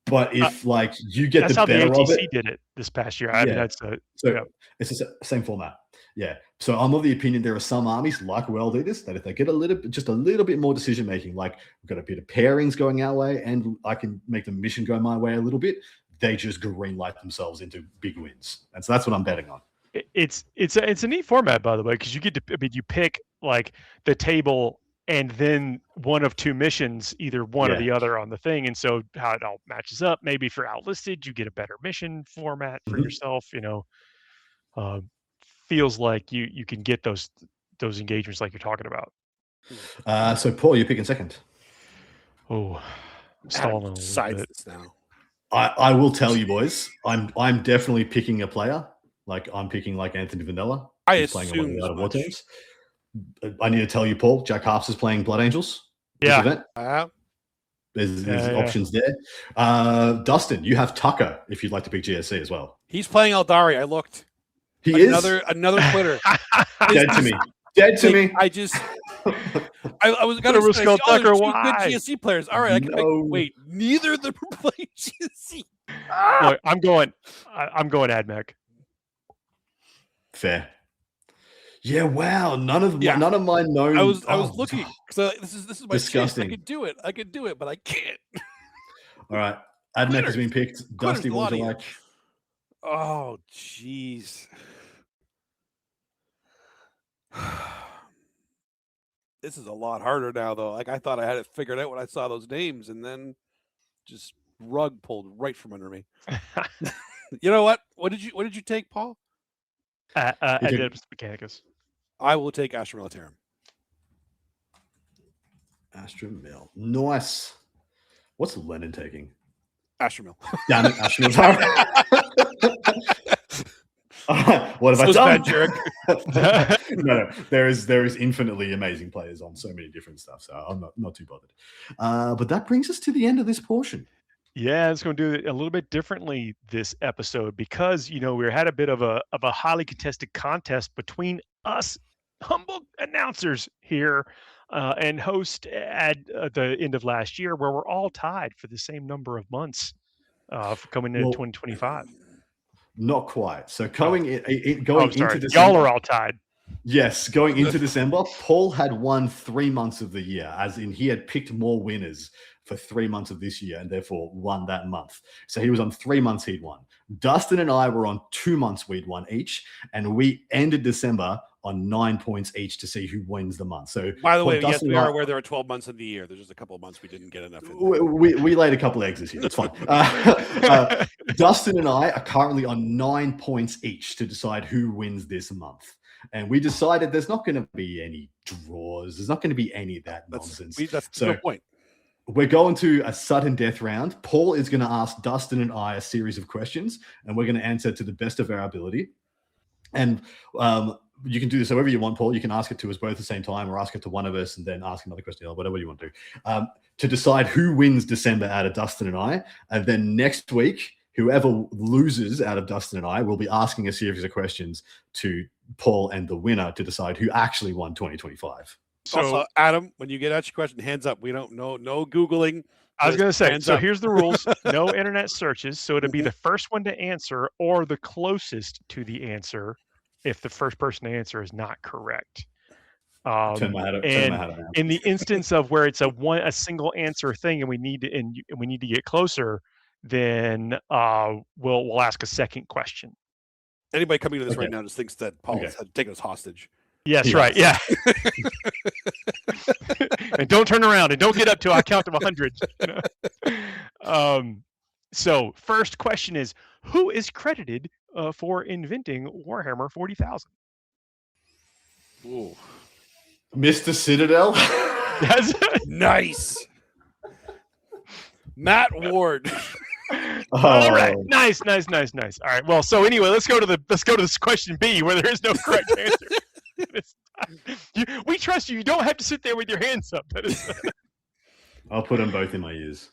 but if you get the better of it, that's how the ATC did it this past year. I mean, it's the same format. Yeah. So I'm of the opinion there are some armies like World Eaters that if they get a little bit more decision making, like we've got a bit of pairings going our way and I can make the mission go my way a little bit, they just green light themselves into big wins. And so that's what I'm betting on. It's a neat format, by the way, because you get to, you pick like the table and then one of 2 missions, either one or the other on the thing. And so how it all matches up, maybe if you're outlisted, you get a better mission format for yourself, feels like you can get those engagements like you're talking about. So Paul, you're picking second. Oh, I'm stalling a little bit now. I will tell you, boys, I'm definitely picking a player. Like I'm picking like Anthony Vanilla. He's playing one of the other war teams. I need to tell you, Paul, Jack Harps is playing Blood Angels. Yeah. This event. There's options there. Dustin, you have Tucker if you'd like to pick GSC as well. He's playing Eldari. I looked. He is another quitter. Dead to me. Dead to me. I just I was gonna risk Tucker. Why? Good GSC players. All right. Wait. Neither of them are playing GSC. Look, I'm going AdMech. Fair. Yeah. Wow. None of my known. I was looking because this is my disgusting. Chance. I could do it, but I can't. All right. AdMech has been picked. Dusty, what would you like? Oh, jeez. This is a lot harder now, though. Like I thought I had it figured out when I saw those names, and then just rug pulled right from under me. You know what? What did you take, Paul? Adeptus Mechanicus. I will take Astra Militarum. Astra Mil. Nice. What's Lennon taking? Astra Mil. Damn it, Astra Mil. What have I done? Jerk. No. There is infinitely amazing players on so many different stuff, so I'm not too bothered. But that brings us to the end of this portion. Yeah, it's going to do it a little bit differently this episode because we had a bit of a highly contested contest between us humble announcers here and host at the end of last year, where we're all tied for the same number of months for coming into 2025. Not quite. So going into December, y'all are all tied. Yes, going into December, Paul had won 3 months of the year, as in he had picked more winners for 3 months of this year and therefore won that month. So he was on 3 months he'd won. Dustin and I were on 2 months we'd won each, and we ended December on 9 points each to see who wins the month. So, by the way, yes, Dustin we and are I- aware there are 12 months in the year. There's just a couple of months we didn't get enough. we laid a couple eggs this year. It's fine. Dustin and I are currently on 9 points each to decide who wins this month. And we decided there's not going to be any draws. There's not going to be any of that nonsense. That's So- the point. We're going to a sudden death round. Paul is going to ask Dustin and I a series of questions, and we're going to answer to the best of our ability. And you can do this however you want, Paul. You can ask it to us both at the same time, or ask it to one of us and then ask another question, or whatever you want to do, to decide who wins December out of Dustin and I. And then next week, whoever loses out of Dustin and I will be asking a series of questions to Paul and the winner to decide who actually won 2025. So Also, Adam, when you get asked your question, hands up. We don't know. No Googling. I was going to say, Hands so up. here's the rules. No internet searches. So it'll be the first one to answer or the closest to the answer if the first person to answer is not correct. Turn my head and around. in the instance of where it's a single answer thing and we need to get closer, then we'll ask a second question. Anybody coming to this Okay. right now just thinks that Paul Okay. has taken us hostage. Yes, Yeah. right. Yeah. And don't turn around and don't get up to I count to 100. So first question is, who is credited for inventing Warhammer 40,000? Ooh. Mr. Citadel. That's Nice. Matt Ward. all right. Nice. All right. Well, so anyway, let's go to this question B where there is no correct answer. We trust you. You don't have to sit there with your hands up. That is I'll put them both in my ears.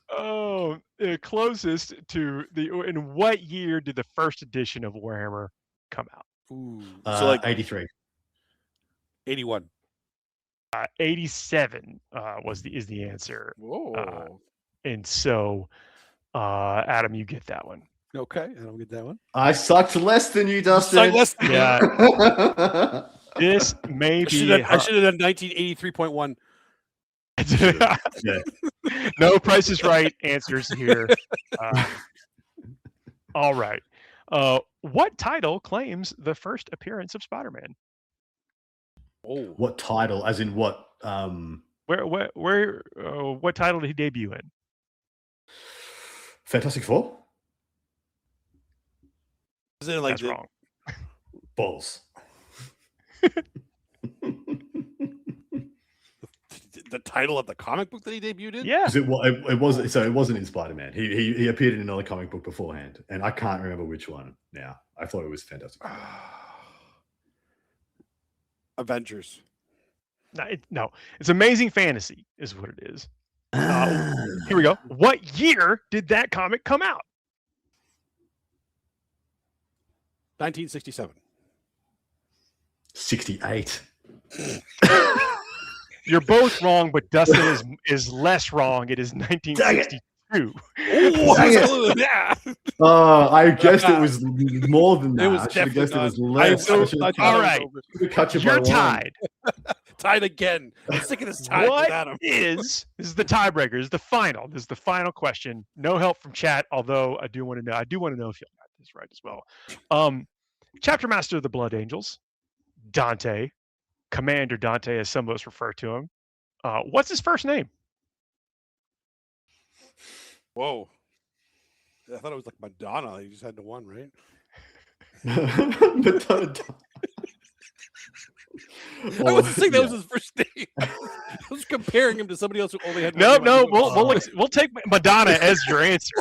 closest to in what year did the first edition of Warhammer come out? Ooh. So So like 83. 81. 87 is the answer. Whoa. And so Adam, you get that one. Okay, I don't get that one. I sucked less than you, Dustin. Yeah. This may I be should have done 1983.1. Yeah. no Price is Right answers here. All right. What title claims the first appearance of Spider-Man? Oh. What title? As in what? What title did he debut in? Fantastic Four? Is it like That's wrong. Balls. the title of the comic book that he debuted in? Yeah. It wasn't. So it wasn't in Spider-Man. He appeared in another comic book beforehand, and I can't remember which one now. I thought it was Fantastic Four. Avengers. No, it's Amazing Fantasy is what it is. Here we go. What year did that comic come out? 1967. 68. You're both wrong, but Dustin is less wrong. It is 1962. Oh, yeah. I guessed it was more than that. It was I should have guessed it was definitely less. not. I should have All right. cut you by You're one. tied. Tied again. I'm sick of this tie with What Adam. this is the tiebreaker. This is the final. This is the final question. No help from chat, although I do want to know if y'all got this right as well. Chapter Master of the Blood Angels, Dante, Commander Dante, as some of us refer to him. What's his first name? Whoa. I thought it was like Madonna. You just had the one, right? I wasn't saying that was his first name. I was comparing him to somebody else who only had one No. name. We'll take Madonna as your answer.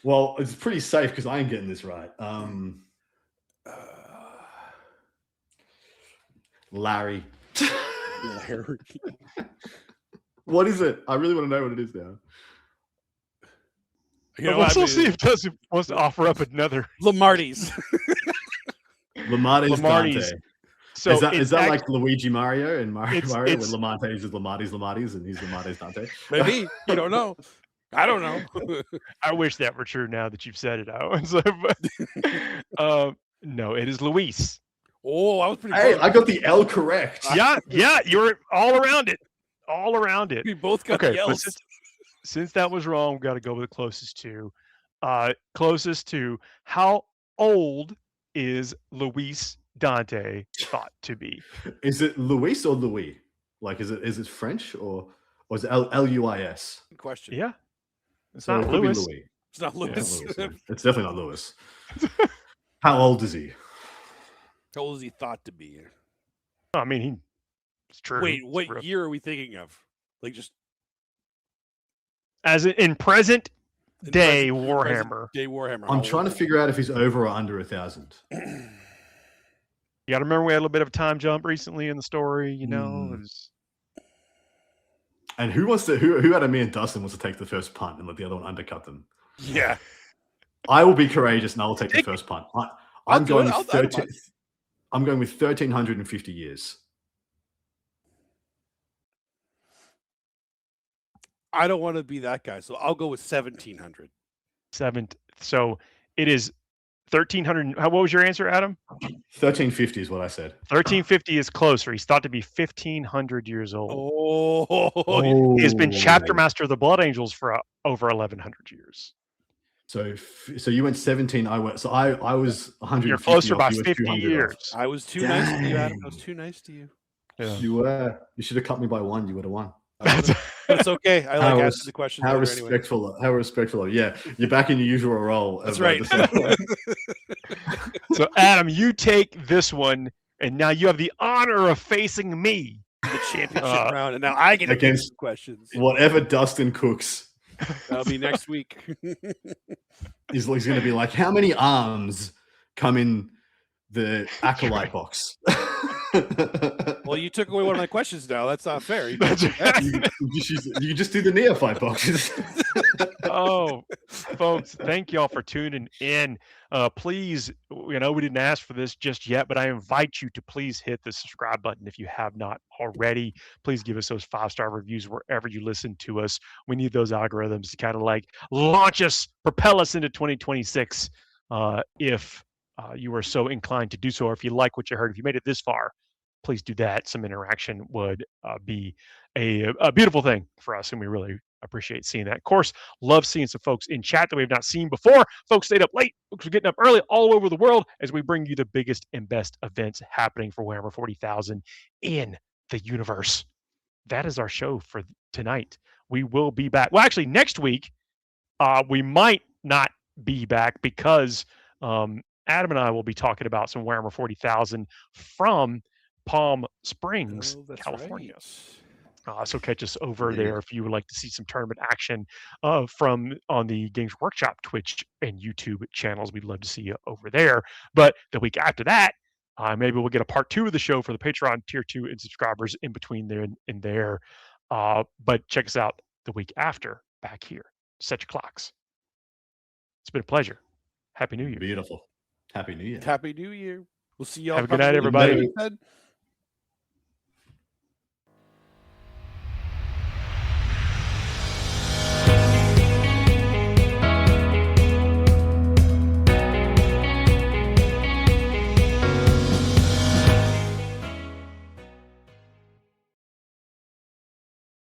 Well, it's pretty safe because I ain't getting this right. Larry. Larry. What is it? I really want to know what it is now. You know, We'll see if Dustin wants to offer up another. Lamarty's. Lamarte's Lamarty's. Dante. So is that like Luigi Mario and Mario It's- Mario it's- when Lamarte's is Lamarte's and he's Lamarte's Dante? Maybe. You don't know. I don't know. I wish that were true now that you've said it out. So, no, it is Luis. Oh, I was pretty Hey, close. I got the L correct. Yeah, you're all around it. all around it. We both got Okay, the but L's. since that was wrong, we got to go with the closest to. Closest to how old is Luis Dante thought to be? Is it Luis or Louis? Like, is it French or is it Luis? Good question. Yeah, it's So not it could Louis. be Louis. It's not It's not Lewis. Louis, then. It's definitely not Louis. How old is he? How old is he thought to be? I mean, it's true. Wait, It's what real. year are we thinking of? Like just As in present in day present Warhammer. day Warhammer. I'm how trying to old? figure out if he's over or under 1,000. You got to remember we had a little bit of a time jump recently in the story. You know, Hmm. it was- And who wants to? Who out of me and Dustin wants to take the first punt and let the other one undercut them? Yeah. I will be courageous and I will take the Take first punt. I'll I'm do going it. with I don't 13. mind. I'm going with 1,350 years. I don't want to be that guy, so I'll go with 1,700. So it is 1,300. What was your answer, Adam? 1,350 is what I said. 1,350 is closer. He's thought to be 1,500 years old. Oh, He has been chapter master of the Blood Angels for over 1,100 years. So you went 17. I was 150. You're closer off, by you were 50 200 off. years. I was too nice to you, Adam. I was Dang. too nice to you. Yeah. You were. You should have cut me by one. You would have won. But it's okay. I like How asking the questions. How later anyway. respectful. How respectful. Yeah, you're back in your usual role. That's of, right. So, Adam, you take this one, and now you have the honor of facing me. The championship round, and now I get to pick against some questions. whatever Dustin cooks. That'll be next week. He's going to be like, how many arms come in the acolyte box? Well, you took away one of my questions now. That's not fair. you just do the neophyte boxes. Oh, folks, thank y'all for tuning in. Please, we didn't ask for this just yet, but I invite you to please hit the subscribe button if you have not already. Please give us those 5-star reviews wherever you listen to us. We need those algorithms to kind of like launch us, propel us into 2026. If you are so inclined to do so, or if you like what you heard, if you made it this far, please do that. Some interaction would be a beautiful thing for us, and we really appreciate seeing that. Of course, love seeing some folks in chat that we've not seen before. Folks stayed up late. Folks are getting up early all over the world as we bring you the biggest and best events happening for Warhammer 40,000 in the universe. That is our show for tonight. We will be back. Well, actually, next week, we might not be back because Adam and I will be talking about some Warhammer 40,000 from Palm Springs, California. Right. So catch us over there if you would like to see some tournament action from on the Games Workshop Twitch and YouTube channels. We'd love to see you over there. But the week after that, maybe we'll get a part 2 of the show for the Patreon tier 2 and subscribers in between there and there. But check us out the week after back here. Set your clocks. It's been a pleasure. Happy New Year. Beautiful. Happy New Year. Happy New Year. We'll see y'all. Have a good night, everybody.